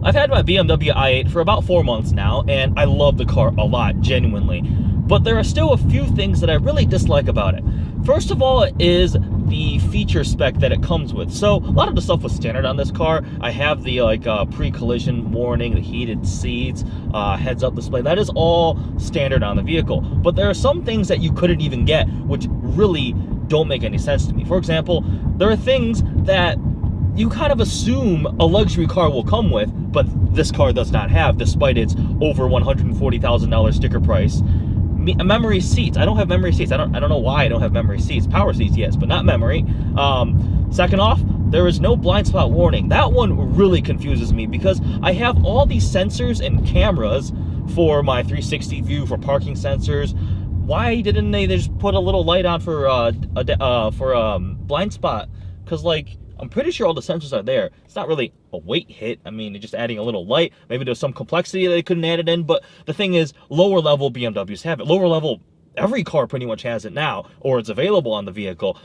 I've had my BMW i8 for about 4 months now, and I love the car a lot, genuinely. But there are still a few things that I really dislike about it. First of all is the feature spec that it comes with. So a lot of the stuff was standard on this car. I have the pre-collision warning, the heated seats, heads-up display. That is all standard on the vehicle. But there are some things that you couldn't even get, which really don't make any sense to me. For example, there are things that you kind of assume a luxury car will come with, but this car does not have, despite its over $140,000 sticker price. Memory seats. I don't have memory seats. I don't know why I don't have memory seats. Power seats, yes, but not memory. Second off, there is no blind spot warning. That one really confuses me because I have all these sensors and cameras for my 360 view, for parking sensors. Why didn't they just put a little light on for blind spot? Because, like, I'm pretty sure all the sensors are there. It's not really a weight hit. I mean, just adding a little light. Maybe there's some complexity that they couldn't add it in. But the thing is, lower level BMWs have it. Lower level, every car pretty much has it now, or it's available on the vehicle.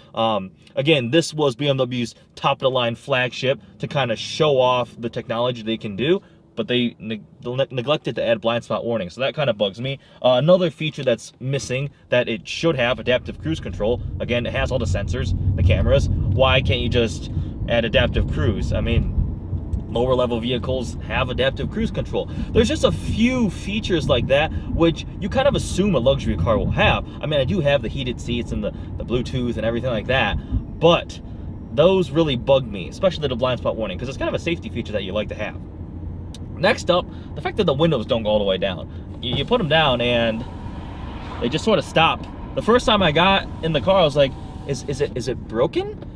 Again, this was BMW's top of the line flagship to kind of show off the technology they can do. But they neglected to add blind spot warning, so that kind of bugs me. Another feature that's missing that it should have, adaptive cruise control. Again, it has all the sensors, the cameras. Why can't you just add adaptive cruise? I mean, lower level vehicles have adaptive cruise control. There's just a few features like that which you kind of assume a luxury car will have. I mean, I do have the heated seats and the Bluetooth and everything like that, but those really bug me, especially the blind spot warning, because it's kind of a safety feature that you like to have. Next up, the fact that the windows don't go all the way down. You put them down and they just sort of stop. The first time I got in the car, I was like, is it broken?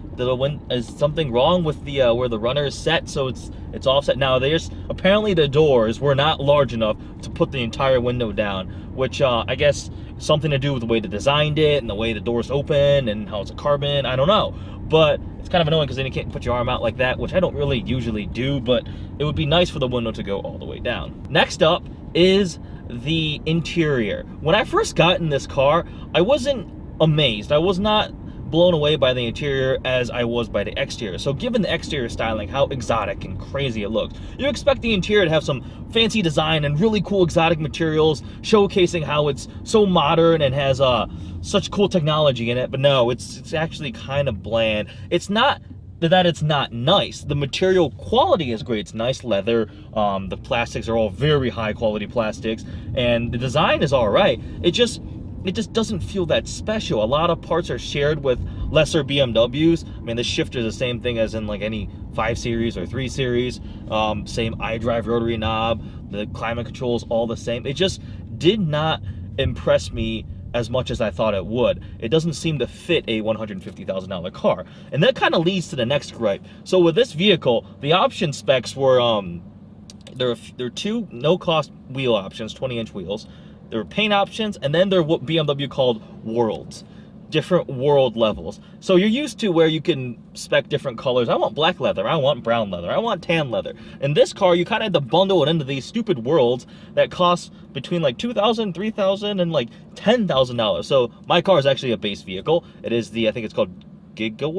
Is something wrong with the where the runner is set, so it's offset? Now, apparently the doors were not large enough to put the entire window down, which I guess something to do with the way they designed it and the way the doors open and how it's a carbon. I don't know, but it's kind of annoying because then you can't put your arm out like that, which I don't really usually do, but it would be nice for the window to go all the way down. Next up is the interior. When I first got in this car, I wasn't amazed. I was not blown away by the interior as I was by the exterior. So given the exterior styling, how exotic and crazy it looks, you expect the interior to have some fancy design and really cool exotic materials, showcasing how it's so modern and has such cool technology in it. But no, it's actually kind of bland. It's not that it's not nice. The material quality is great. It's nice leather. The plastics are all very high quality plastics, and the design is all right. It just doesn't feel that special. A lot of parts are shared with lesser BMWs. I mean, the shifter is the same thing as in like any 5 Series or 3 Series. Same iDrive rotary knob. The climate control is all the same. It just did not impress me as much as I thought it would. It doesn't seem to fit a $150,000 car. And that kind of leads to the next gripe. So with this vehicle, the option specs were, there are 2 no-cost wheel options, 20-inch wheels. There were paint options, and then there are what BMW called worlds, different world levels. So you're used to where you can spec different colors. I want black leather, I want brown leather, I want tan leather. In this car, you kind of had to bundle it into these stupid worlds that cost between like $2,000, $3,000, and like $10,000. So my car is actually a base vehicle. It is the, I think it's called Giga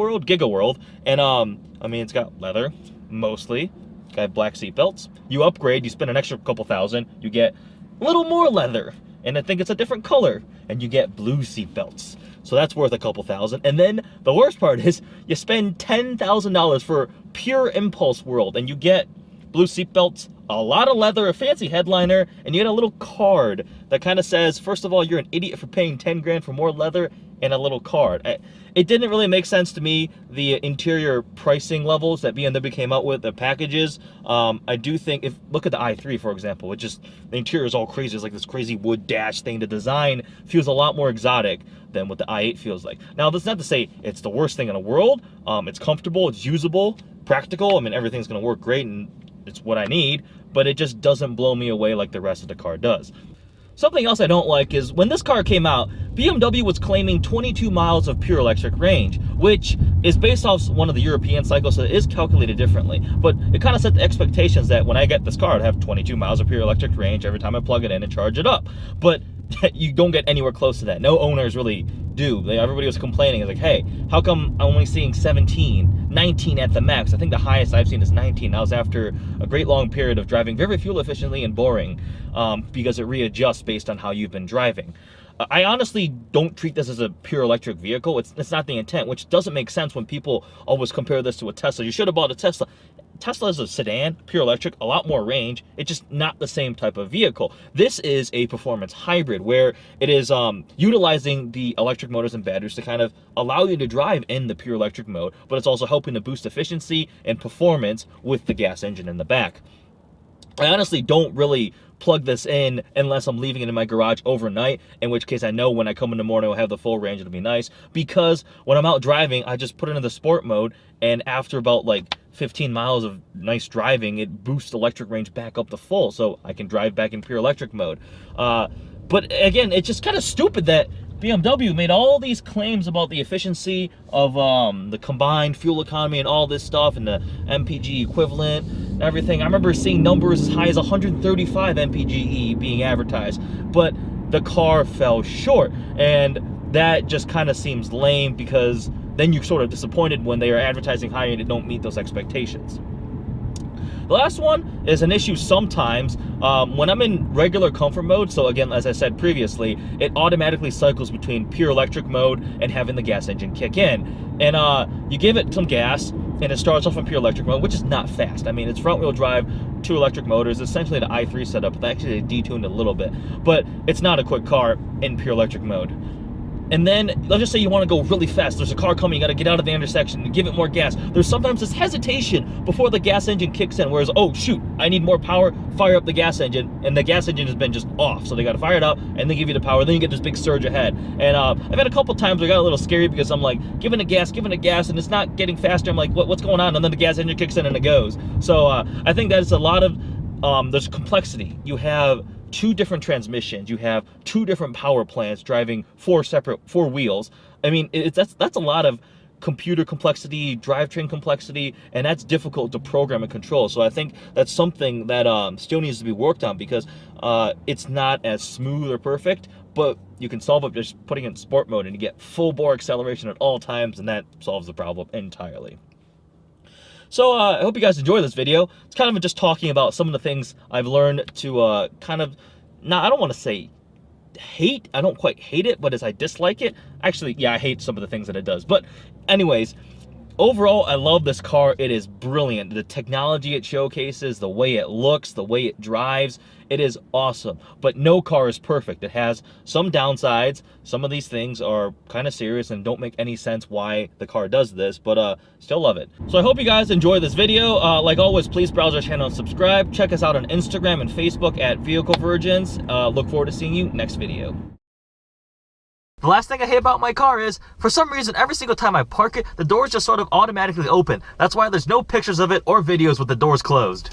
World, and I mean, it's got leather mostly. It's got black seat belts. You upgrade, you spend an extra couple thousand, you get a little more leather, and I think it's a different color, and you get blue seat belts. So that's worth a couple thousand. And then the worst part is you spend $10,000 for pure impulse world, and you get blue seat belts, a lot of leather, a fancy headliner, and you get a little card that kind of says, first of all, you're an idiot for paying 10 grand for more leather, and a little card. It didn't really make sense to me, the interior pricing levels that BMW came out with, the packages. I do think, look at the i3, for example, the interior is all crazy. It's like this crazy wood dash thing. The design feels a lot more exotic than what the i8 feels like. Now, that's not to say it's the worst thing in the world. It's comfortable, it's usable, practical. I mean, everything's gonna work great, and it's what I need, but it just doesn't blow me away like the rest of the car does. Something else I don't like is when this car came out, BMW was claiming 22 miles of pure electric range, which is based off one of the European cycles, so it is calculated differently. But it kind of set the expectations that when I get this car, I'd have 22 miles of pure electric range every time I plug it in and charge it up. But you don't get anywhere close to that. No owner is really do. Everybody was complaining. It's like, hey, how come I'm only seeing 17, 19 at the max? I think the highest I've seen is 19. That was after a great long period of driving very fuel efficiently and boring, because it readjusts based on how you've been driving. I honestly don't treat this as a pure electric vehicle. It's not the intent, which doesn't make sense when people always compare this to a Tesla. You should have bought a Tesla. Tesla is a sedan, pure electric, a lot more range. It's just not the same type of vehicle. This is a performance hybrid where it is utilizing the electric motors and batteries to kind of allow you to drive in the pure electric mode, but it's also helping to boost efficiency and performance with the gas engine in the back. I honestly don't really plug this in unless I'm leaving it in my garage overnight, in which case I know when I come in the morning I'll have the full range. It'll be nice, because when I'm out driving I just put it into the sport mode, and after about like 15 miles of nice driving, it boosts electric range back up to full, so I can drive back in pure electric mode. But again, it's just kind of stupid that BMW made all these claims about the efficiency of the combined fuel economy and all this stuff, and the MPG equivalent and everything. I remember seeing numbers as high as 135 MPGe being advertised, but the car fell short, and that just kind of seems lame, because then you're sort of disappointed when they are advertising higher and it don't meet those expectations. The last one is an issue sometimes when I'm in regular comfort mode. So again, as I said previously, it automatically cycles between pure electric mode and having the gas engine kick in. And you give it some gas and it starts off in pure electric mode, which is not fast. I mean, it's front wheel drive, 2 electric motors, essentially the i3 setup. Actually, they detuned a little bit, but it's not a quick car in pure electric mode. And then, let's just say you want to go really fast. There's a car coming, you got to get out of the intersection and give it more gas. There's sometimes this hesitation before the gas engine kicks in, whereas, oh shoot, I need more power, fire up the gas engine, and the gas engine has been just off. So they got to fire it up, and then give you the power, then you get this big surge ahead. And I've had a couple times where I got a little scary, because I'm like, giving it gas, and it's not getting faster. I'm like, what's going on? And then the gas engine kicks in and it goes. So I think that is a lot of, there's complexity. You have 2 different transmissions, you have 2 different power plants driving 4 wheels. I mean, that's a lot of computer complexity, drivetrain complexity, and that's difficult to program and control. So I think that's something that still needs to be worked on, because it's not as smooth or perfect, but you can solve it just putting it in sport mode, and you get full bore acceleration at all times, and that solves the problem entirely. So I hope you guys enjoy this video. It's kind of just talking about some of the things I've learned to kind of, I don't want to say hate, I don't quite hate it, but as I dislike it. Actually, yeah, I hate some of the things that it does. But anyways, overall, I love this car. It is brilliant. The technology it showcases, the way it looks, the way it drives, it is awesome. But no car is perfect. It has some downsides. Some of these things are kind of serious and don't make any sense why the car does this, but still love it. So I hope you guys enjoy this video. Like always, please browse our channel and subscribe. Check us out on Instagram and Facebook at Vehicle Virgins. Look forward to seeing you next video. The last thing I hate about my car is, for some reason, every single time I park it, the doors just sort of automatically open. That's why there's no pictures of it or videos with the doors closed.